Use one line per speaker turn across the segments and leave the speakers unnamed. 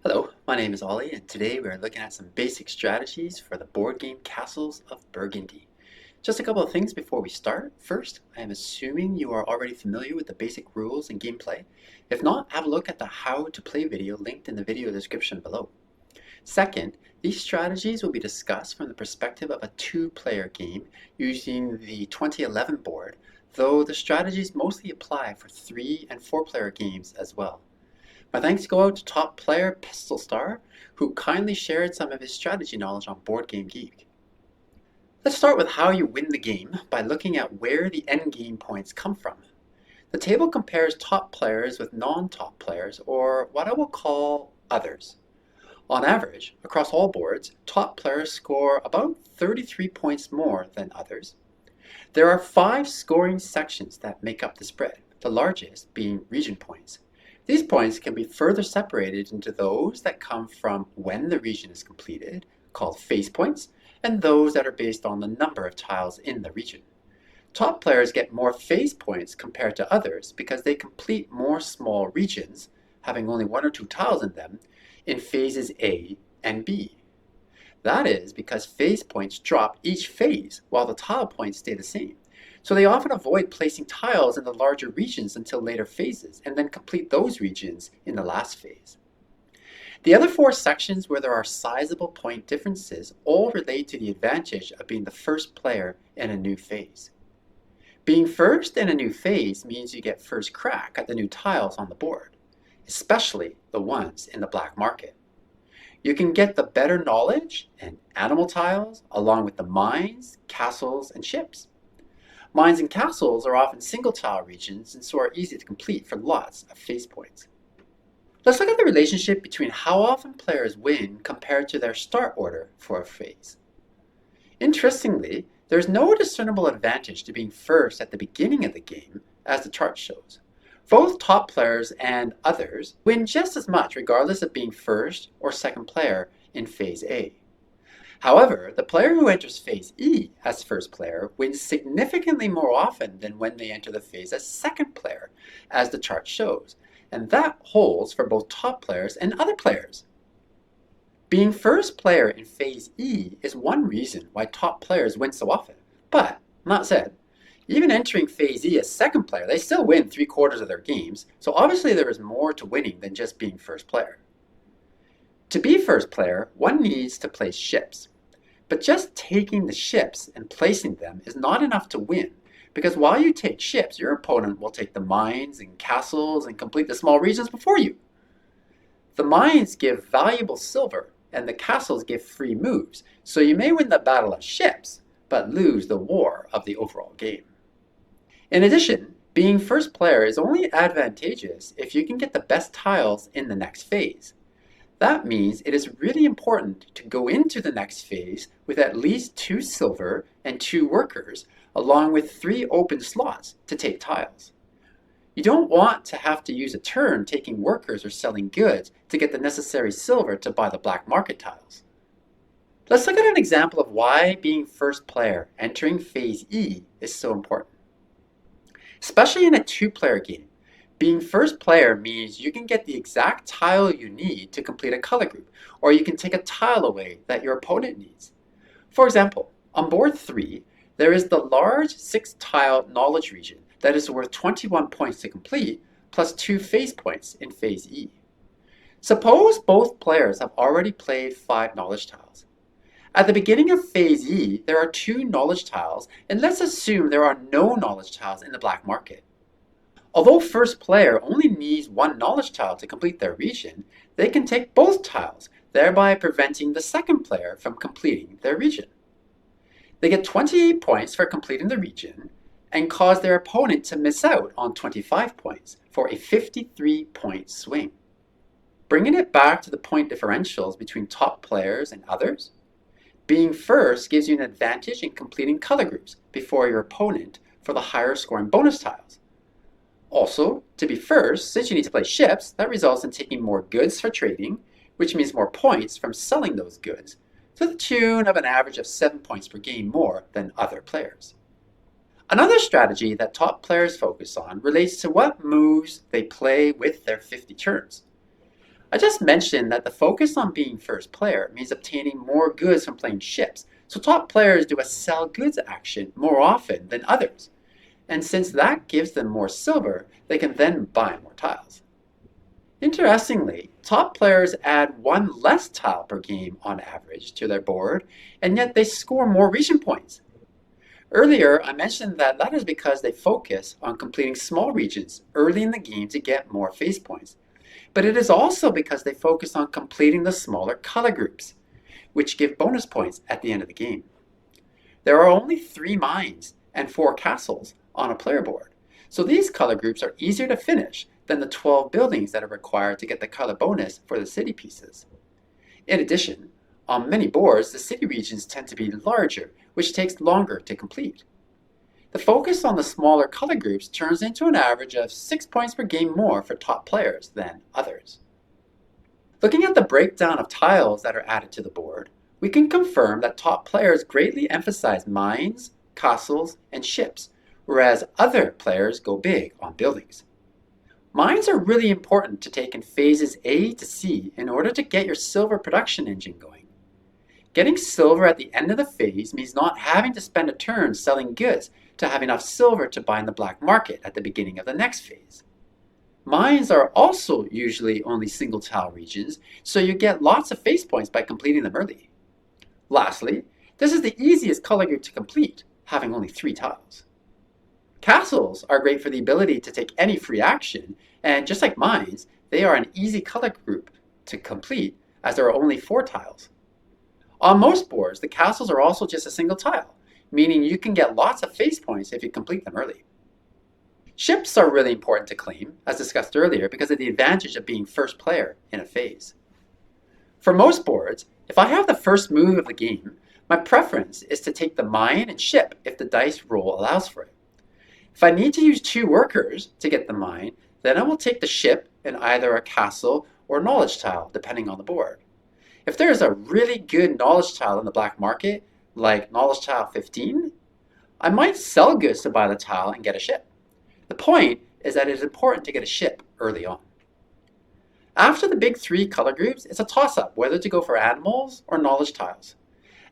Hello, my name is Ollie, and today we are looking at some basic strategies for the board game Castles of Burgundy. Just a couple of things before we start. First, I am assuming you are already familiar with the basic rules and gameplay. If not, have a look at the How to Play video linked in the video description below. Second, these strategies will be discussed from the perspective of a two-player game using the 2011 board, though the strategies mostly apply for 3 and 4-player games as well. My thanks go out to top player Pistol Star, who kindly shared some of his strategy knowledge on Board Game Geek. Let's start with how you win the game by looking at where the endgame points come from. The table compares top players with non-top players, or what I will call others. On average, across all boards, top players score about 33 points more than others. There are 5 scoring sections that make up the spread, the largest being region points. These points can be further separated into those that come from when the region is completed, called phase points, and those that are based on the number of tiles in the region. Top players get more phase points compared to others because they complete more small regions, having only 1 or 2 tiles in them, in phases A and B. That is because phase points drop each phase while the tile points stay the same. So they often avoid placing tiles in the larger regions until later phases, and then complete those regions in the last phase. The other 4 sections where there are sizable point differences all relate to the advantage of being the first player in a new phase. Being first in a new phase means you get first crack at the new tiles on the board, especially the ones in the black market. You can get the better knowledge and animal tiles along with the mines, castles, and ships. Mines and castles are often single-tile regions and so are easy to complete for lots of phase points. Let's look at the relationship between how often players win compared to their start order for a phase. Interestingly, there is no discernible advantage to being first at the beginning of the game, as the chart shows. Both top players and others win just as much regardless of being first or second player in Phase A. However, the player who enters Phase E as first player wins significantly more often than when they enter the phase as second player, as the chart shows, and that holds for both top players and other players. Being first player in Phase E is one reason why top players win so often, but, that said, even entering Phase E as second player, they still win 3/4 of their games, so obviously there is more to winning than just being first player. To be first player, one needs to place ships. But just taking the ships and placing them is not enough to win, because while you take ships, your opponent will take the mines and castles and complete the small regions before you. The mines give valuable silver, and the castles give free moves, so you may win the battle of ships, but lose the war of the overall game. In addition, being first player is only advantageous if you can get the best tiles in the next phase. That means it is really important to go into the next phase with at least 2 silver and 2 workers, along with 3 open slots to take tiles. You don't want to have to use a turn taking workers or selling goods to get the necessary silver to buy the black market tiles. Let's look at an example of why being first player entering Phase E is so important. Especially in a 2-player game, being first player means you can get the exact tile you need to complete a color group, or you can take a tile away that your opponent needs. For example, on board 3, there is the large 6-tile knowledge region that is worth 21 points to complete, plus 2 phase points in Phase E. Suppose both players have already played 5 knowledge tiles. At the beginning of Phase E, there are 2 knowledge tiles, and let's assume there are no knowledge tiles in the black market. Although first player only needs 1 knowledge tile to complete their region, they can take both tiles, thereby preventing the second player from completing their region. They get 28 points for completing the region and cause their opponent to miss out on 25 points for a 53-point swing. Bringing it back to the point differentials between top players and others, being first gives you an advantage in completing color groups before your opponent for the higher scoring bonus tiles. Also, to be first, since you need to play ships, that results in taking more goods for trading, which means more points from selling those goods, to the tune of an average of 7 points per game more than other players. Another strategy that top players focus on relates to what moves they play with their 50 turns. I just mentioned that the focus on being first player means obtaining more goods from playing ships, so top players do a sell goods action more often than others. And since that gives them more silver, they can then buy more tiles. Interestingly, top players add one less tile per game on average to their board, and yet they score more region points. Earlier, I mentioned that that is because they focus on completing small regions early in the game to get more phase points. But it is also because they focus on completing the smaller color groups, which give bonus points at the end of the game. There are only 3 mines and 4 castles on a player board, so these color groups are easier to finish than the 12 buildings that are required to get the color bonus for the city pieces. In addition, on many boards, the city regions tend to be larger, which takes longer to complete. The focus on the smaller color groups turns into an average of 6 points per game more for top players than others. Looking at the breakdown of tiles that are added to the board, we can confirm that top players greatly emphasize mines, castles, and ships, whereas other players go big on buildings. Mines are really important to take in phases A to C in order to get your silver production engine going. Getting silver at the end of the phase means not having to spend a turn selling goods to have enough silver to buy in the black market at the beginning of the next phase. Mines are also usually only single tile regions, so you get lots of phase points by completing them early. Lastly, this is the easiest color group to complete, having only 3 tiles. Castles are great for the ability to take any free action, and just like mines, they are an easy color group to complete as there are only 4 tiles. On most boards, the castles are also just a single tile, meaning you can get lots of phase points if you complete them early. Ships are really important to claim, as discussed earlier, because of the advantage of being first player in a phase. For most boards, if I have the first move of the game, my preference is to take the mine and ship if the dice roll allows for it. If I need to use 2 workers to get the mine, then I will take the ship and either a castle or knowledge tile, depending on the board. If there is a really good knowledge tile in the black market, like knowledge tile 15, I might sell goods to buy the tile and get a ship. The point is that it is important to get a ship early on. After the big 3 color groups, it's a toss-up whether to go for animals or knowledge tiles.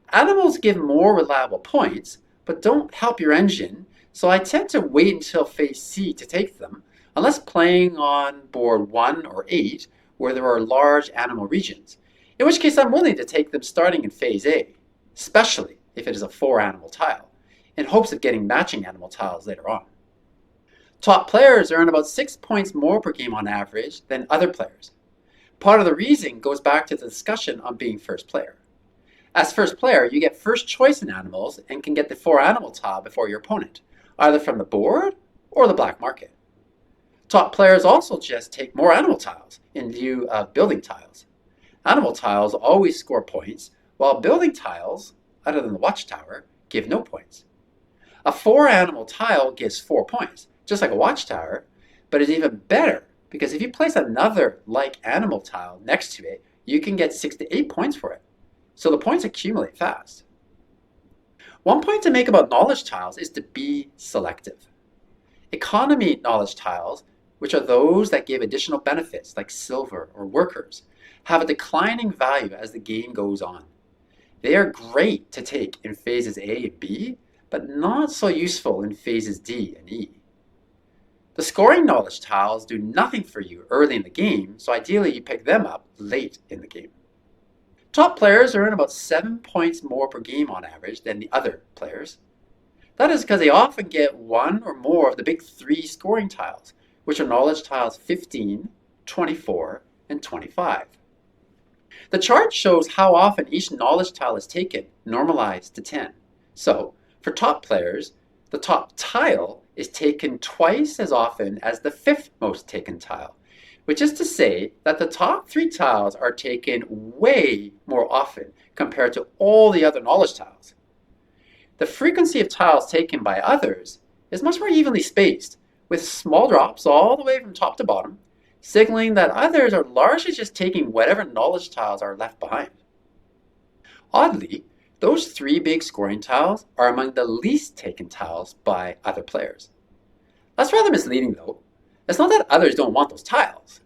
Animals give more reliable points, but don't help your engine, so I tend to wait until phase C to take them, unless playing on board 1 or 8, where there are large animal regions, in which case I'm willing to take them starting in phase A, especially if it is a 4 animal tile, in hopes of getting matching animal tiles later on. Top players earn about 6 points more per game on average than other players. Part of the reason goes back to the discussion on being first player. As first player, you get first choice in animals and can get the 4 animal tile before your opponent, either from the board or the black market. Top players also just take more animal tiles in lieu of building tiles. Animal tiles always score points, while building tiles, other than the watchtower, give no points. A 4 animal tile gives 4 points, just like a watchtower, but is even better because if you place another like animal tile next to it, you can get 6 to 8 points for it. So the points accumulate fast. One point to make about knowledge tiles is to be selective. Economy knowledge tiles, which are those that give additional benefits like silver or workers, have a declining value as the game goes on. They are great to take in phases A and B, but not so useful in phases D and E. The scoring knowledge tiles do nothing for you early in the game, so ideally you pick them up late in the game. Top players earn about 7 points more per game on average than the other players. That is because they often get 1 or more of the big 3 scoring tiles, which are knowledge tiles 15, 24, and 25. The chart shows how often each knowledge tile is taken, normalized to 10. So, for top players, the top tile is taken twice as often as the 5th most taken tile, which is to say that the top 3 tiles are taken way more often compared to all the other knowledge tiles. The frequency of tiles taken by others is much more evenly spaced, with small drops all the way from top to bottom, signaling that others are largely just taking whatever knowledge tiles are left behind. Oddly, those 3 big scoring tiles are among the least taken tiles by other players. That's rather misleading though. It's not that others don't want those tiles.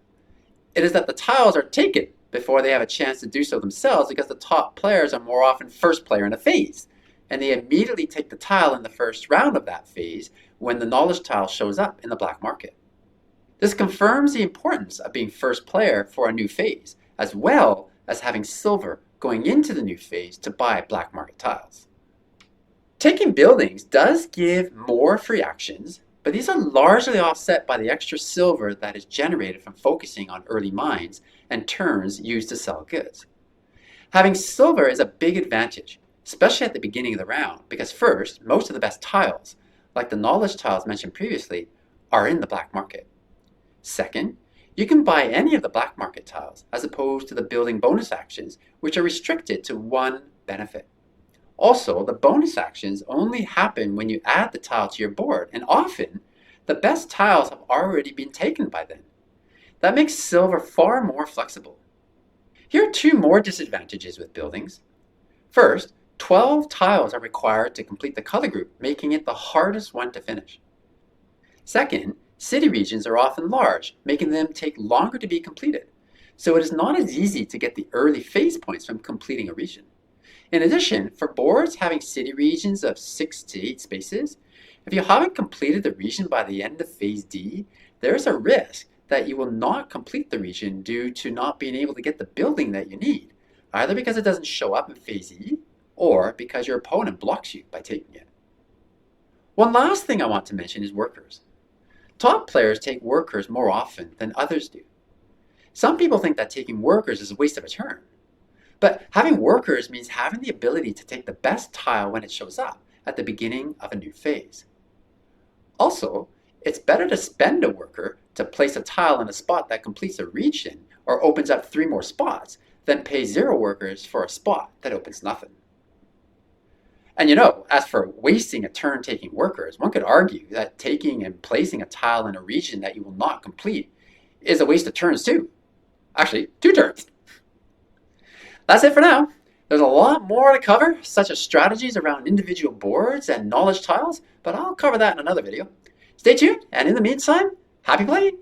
it is that the tiles are taken before they have a chance to do so themselves because the top players are more often first player in a phase, and they immediately take the tile in the first round of that phase when the knowledge tile shows up in the black market. This confirms the importance of being first player for a new phase, as well as having silver going into the new phase to buy black market tiles. Taking buildings does give more free actions, but these are largely offset by the extra silver that is generated from focusing on early mines and turns used to sell goods. Having silver is a big advantage, especially at the beginning of the round, because first, most of the best tiles, like the knowledge tiles mentioned previously, are in the black market. Second, you can buy any of the black market tiles as opposed to the building bonus actions, which are restricted to one benefit. Also, the bonus actions only happen when you add the tile to your board, and often the best tiles have already been taken by then. That makes silver far more flexible. Here are two more disadvantages with buildings. First, 12 tiles are required to complete the color group, making it the hardest one to finish. Second, city regions are often large, making them take longer to be completed, so it is not as easy to get the early phase points from completing a region. In addition, for boards having city regions of 6 to 8 spaces, if you haven't completed the region by the end of phase D, there is a risk that you will not complete the region due to not being able to get the building that you need, either because it doesn't show up in phase E or because your opponent blocks you by taking it. One last thing I want to mention is workers. Top players take workers more often than others do. Some people think that taking workers is a waste of a turn. But having workers means having the ability to take the best tile when it shows up at the beginning of a new phase. Also, it's better to spend a worker to place a tile in a spot that completes a region or opens up 3 more spots than pay 0 workers for a spot that opens nothing. And as for wasting a turn taking workers, one could argue that taking and placing a tile in a region that you will not complete is a waste of turns too. Actually, 2 turns. That's it for now. There's a lot more to cover, such as strategies around individual boards and knowledge tiles, but I'll cover that in another video. Stay tuned, and in the meantime, happy playing!